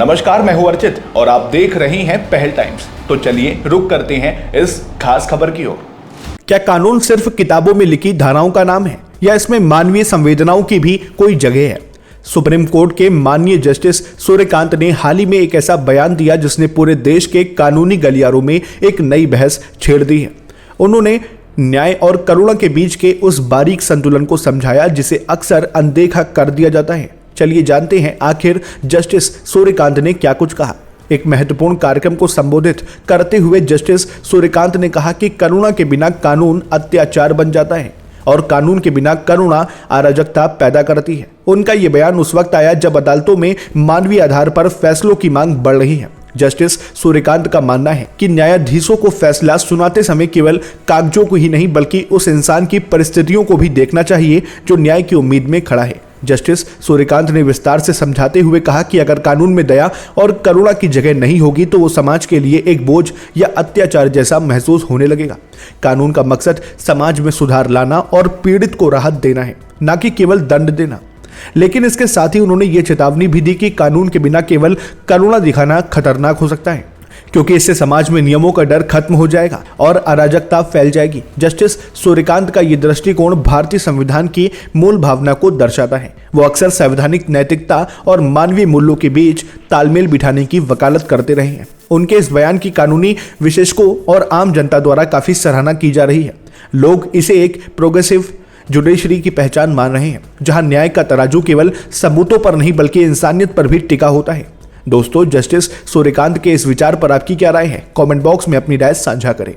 नमस्कार, मैं हूं अर्चित और आप देख रहे हैं पहल टाइम्स। तो चलिए रुक करते हैं इस खास खबर की ओर। क्या कानून सिर्फ किताबों में लिखी धाराओं का नाम है या इसमें मानवीय संवेदनाओं की भी कोई जगह है? सुप्रीम कोर्ट के माननीय जस्टिस सूर्यकांत ने हाल ही में एक ऐसा बयान दिया जिसने पूरे देश के कानूनी गलियारों में एक नई बहस छेड़ दी है। उन्होंने न्याय और करुणा के बीच के उस बारीक संतुलन को समझाया जिसे अक्सर अनदेखा कर दिया जाता है। चलिए जानते हैं आखिर जस्टिस सूर्यकांत ने क्या कुछ कहा। एक महत्वपूर्ण कार्यक्रम को संबोधित करते हुए जस्टिस सूर्यकांत ने कहा कि करुणा के बिना कानून अत्याचार बन जाता है और कानून के बिना करुणा अराजकता पैदा करती है। उनका यह बयान उस वक्त आया जब अदालतों में मानवीय आधार पर फैसलों की मांग बढ़ रही है। जस्टिस सूर्यकांत का मानना है कि न्यायाधीशों को फैसला सुनाते समय केवल कागजों को ही नहीं बल्कि उस इंसान की परिस्थितियों को भी देखना चाहिए जो न्याय की उम्मीद में खड़ा है। जस्टिस सूर्यकांत ने विस्तार से समझाते हुए कहा कि अगर कानून में दया और करुणा की जगह नहीं होगी तो वो समाज के लिए एक बोझ या अत्याचार जैसा महसूस होने लगेगा। कानून का मकसद समाज में सुधार लाना और पीड़ित को राहत देना है, ना कि केवल दंड देना। लेकिन इसके साथ ही उन्होंने ये चेतावनी भी दी कि कानून के बिना केवल करुणा दिखाना खतरनाक हो सकता है, क्योंकि इससे समाज में नियमों का डर खत्म हो जाएगा और अराजकता फैल जाएगी। जस्टिस सूर्यकांत का यह दृष्टिकोण भारतीय संविधान की मूल भावना को दर्शाता है। वो अक्सर संवैधानिक नैतिकता और मानवीय मूल्यों के बीच तालमेल बिठाने की वकालत करते रहे हैं। उनके इस बयान की कानूनी विशेषज्ञों और आम जनता द्वारा काफी सराहना की जा रही है। लोग इसे एक प्रोग्रेसिव जुडिशरी की पहचान मान रहे हैं, जहां न्याय का तराजू केवल सबूतों पर नहीं बल्कि इंसानियत पर भी टिका होता है। दोस्तों, जस्टिस सूर्यकांत के इस विचार पर आपकी क्या राय है? कमेंट बॉक्स में अपनी राय साझा करें।